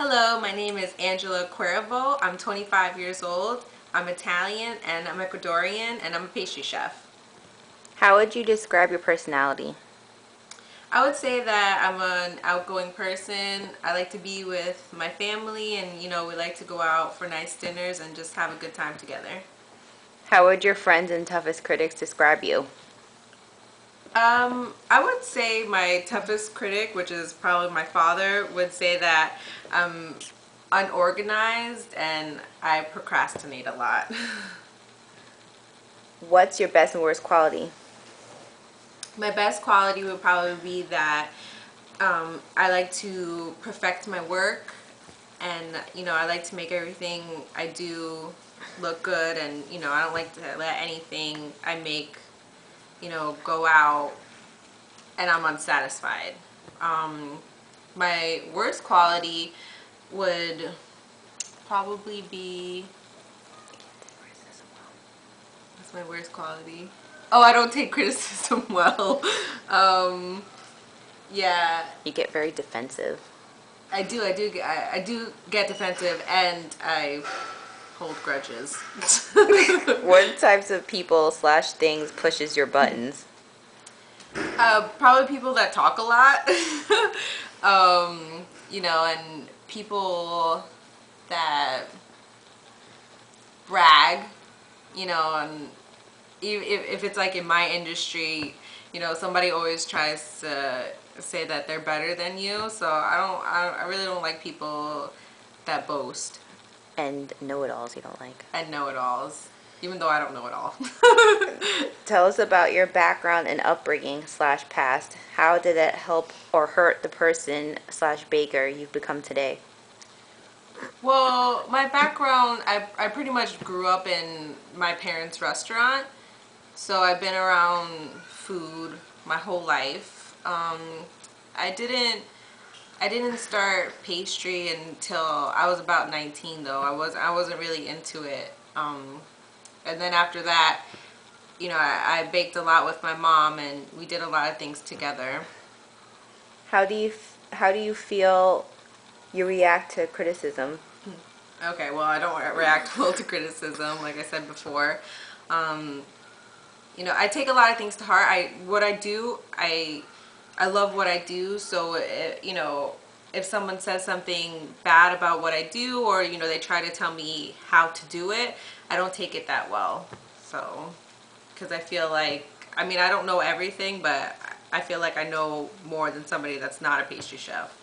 Hello, my name is Angela Cuervo. I'm 25 years old. I'm Italian and I'm Ecuadorian and I'm a pastry chef. How would you describe your personality? I would say that I'm an outgoing person. I like to be with my family and we like to go out for nice dinners and just have a good time together. How would your friends and toughest critics describe you? I would say my toughest critic, which is probably my father, would say that I'm unorganized and I procrastinate a lot. What's your best and worst quality? My best quality would probably be that I like to perfect my work, and I like to make everything I do look good, and I don't like to let anything I make go out and I'm unsatisfied. My worst quality would probably be, what's my worst quality? Oh, I don't take criticism well. um, yeah, You get very defensive. I do get defensive, and I hold grudges. What types of people slash things pushes your buttons? Probably people that talk a lot. And people that brag, and if it's like in my industry, somebody always tries to say that they're better than you. So I really don't like people that boast And know-it-alls you don't like. and know-it-alls, even though I don't know it all. Tell us about your background and upbringing slash past. How did it help or hurt the person slash baker you've become today? Well, my background, I pretty much grew up in my parents' restaurant. So I've been around food my whole life. I didn't I didn't start pastry until I was about 19 though. I wasn't really into it. And then after that, I baked a lot with my mom and we did a lot of things together. How do you feel you react to criticism? Okay, well, I don't react well to criticism, like I said before. Um, I take a lot of things to heart. I love what I do. So if someone says something bad about what I do, or they try to tell me how to do it, I don't take it that well. So, because I feel like, I don't know everything, but I feel like I know more than somebody that's not a pastry chef.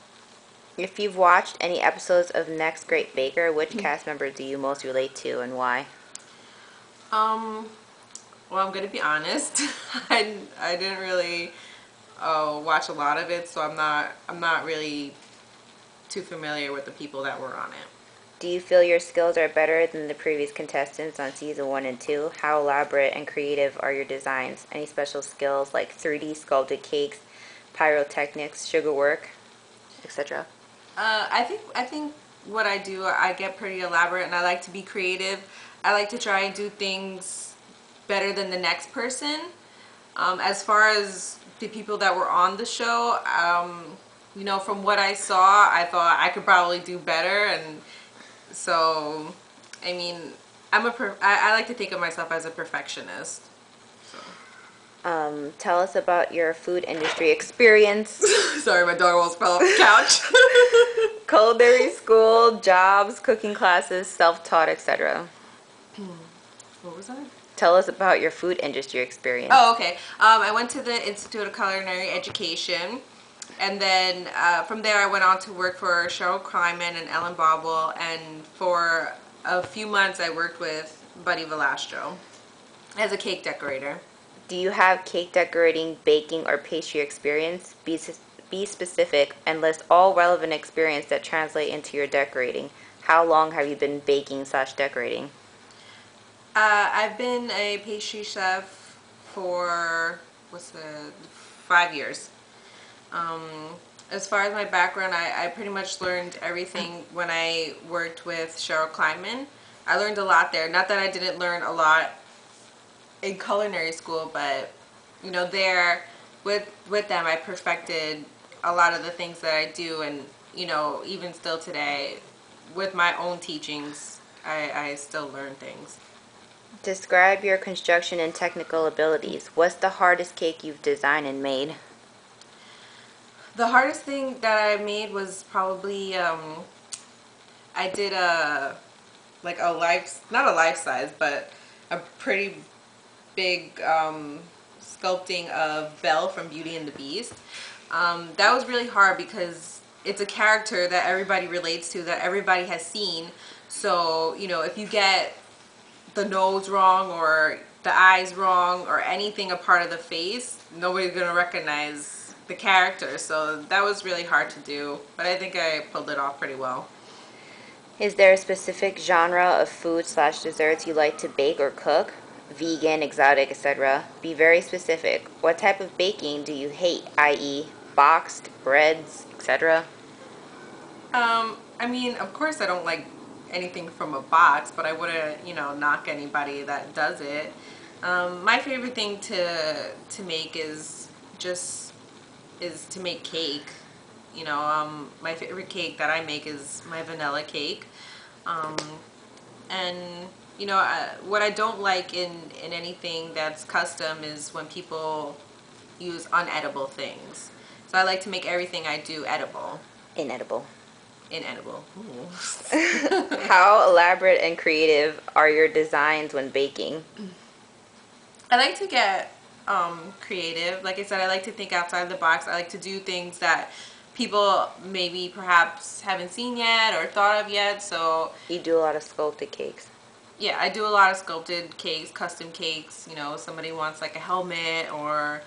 If you've watched any episodes of Next Great Baker, which cast member do you most relate to and why? Um, well, I'm gonna be honest. I didn't really watch a lot of it, so I'm not really too familiar with the people that were on it. Do you feel your skills are better than the previous contestants on season 1 and 2? How elaborate and creative are your designs? Any special skills like 3D sculpted cakes, pyrotechnics, sugar work, etc.? I think what I do, I get pretty elaborate, and I like to be creative. I like to try and do things better than the next person. As far as the people that were on the show, from what I saw, I thought I could probably do better, and so, I mean, I like to think of myself as a perfectionist. So. Tell us about your food industry experience, Sorry, my dog almost fell off the couch. culinary school, jobs, cooking classes, self-taught, etc. What was that? Tell us about your food industry experience. Oh, okay. I went to the Institute of Culinary Education, and then from there I went on to work for Cheryl Kleiman and Ellen Bobble, and for a few months I worked with Buddy Velastro as a cake decorator. Do you have cake decorating, baking, or pastry experience? Be specific and list all relevant experience that translate into your decorating. How long have you been baking slash decorating? I've been a pastry chef for, 5 years. Um, as far as my background, I pretty much learned everything when I worked with Cheryl Kleiman. I learned a lot there. Not that I didn't learn a lot in culinary school, but there with them I perfected a lot of the things that I do, and even still today, with my own teachings, I still learn things. Describe your construction and technical abilities. What's the hardest cake you've designed and made? The hardest thing that I made was probably I did like a life, not a life size, but a pretty big sculpting of Belle from Beauty and the Beast. That was really hard because it's a character that everybody relates to, that everybody has seen. So, if you get the nose wrong or the eyes wrong or anything a part of the face, nobody's going to recognize the character. So that was really hard to do, but I think I pulled it off pretty well. Is there a specific genre of food slash desserts you like to bake or cook? Vegan, exotic, etc. Be very specific. What type of baking do you hate, i.e., boxed, breads, etc.? I mean, of course I don't like anything from a box, but I wouldn't, knock anybody that does it. My favorite thing to make is to make cake. My favorite cake that I make is my vanilla cake. Um, and what I don't like in anything that's custom is when people use unedible things. So I like to make everything I do edible. Inedible. Inedible. Ooh. How elaborate and creative are your designs when baking? I like to get creative. Like I said, I like to think outside the box. I like to do things that people maybe perhaps haven't seen yet or thought of yet. So You do a lot of sculpted cakes. yeah, I do a lot of sculpted cakes, custom cakes. Somebody wants like a helmet or,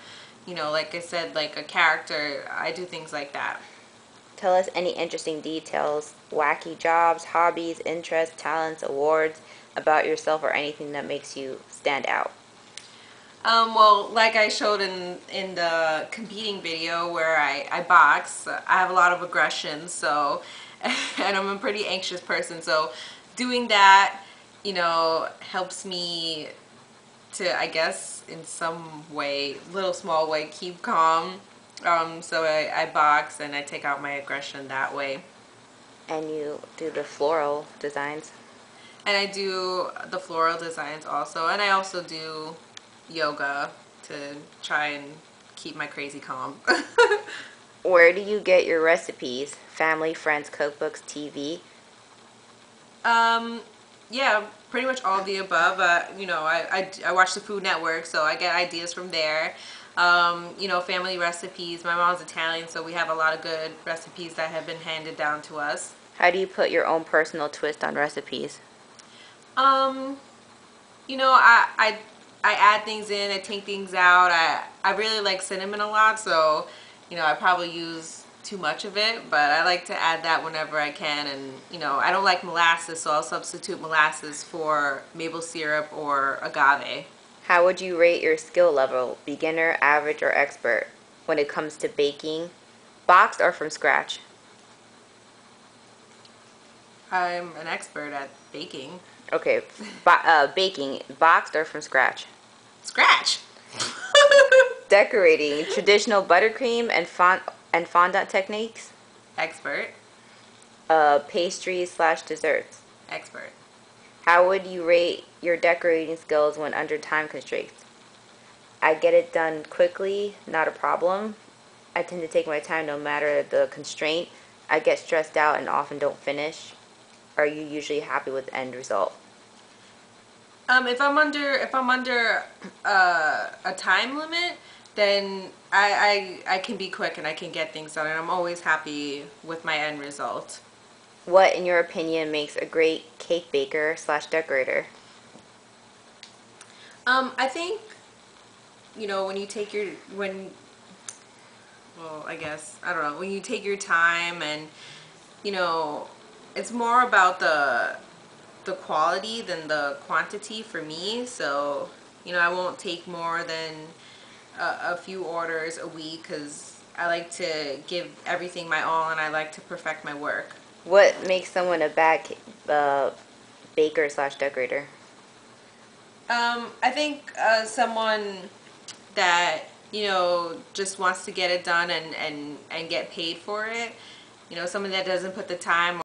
like I said, like a character. I do things like that. Tell us any interesting details, wacky jobs, hobbies, interests, talents, awards about yourself, or anything that makes you stand out. Well, like I showed in the competing video where I box, I have a lot of aggression, so, and I'm a pretty anxious person, so doing that, helps me to, I guess, in some way, little small way, keep calm. So I box and I take out my aggression that way. And you do the floral designs. And I do the floral designs also, and I also do yoga to try and keep my crazy calm. Where do you get your recipes? Family, friends, cookbooks, TV? Yeah, pretty much all of the above. I watch the Food Network, so I get ideas from there. Family recipes. My mom's Italian, so we have a lot of good recipes that have been handed down to us. How do you put your own personal twist on recipes? Um, I add things in, I take things out. I really like cinnamon a lot, so I probably use too much of it, but I like to add that whenever I can. And I don't like molasses, so I'll substitute molasses for maple syrup or agave. How would you rate your skill level, beginner, average, or expert, when it comes to baking? Boxed or from scratch? I'm an expert at baking. Okay, baking, boxed or from scratch? Scratch. Decorating, traditional buttercream and fondant techniques? Expert. Pastries slash desserts? Expert. How would you rate your decorating skills when under time constraints? I get it done quickly, not a problem. I tend to take my time no matter the constraint. I get stressed out and often don't finish. Are you usually happy with the end result? If I'm under a time limit, then I can be quick and I can get things done, and I'm always happy with my end result. What, in your opinion, makes a great cake baker slash decorator? I think when you take your well, I guess I don't know, when you take your time, and you know it's more about the quality than the quantity for me. So I won't take more than a few orders a week because I like to give everything my all and I like to perfect my work. What makes someone a bad baker slash decorator? I think someone that just wants to get it done and get paid for it. you know, someone that doesn't put the time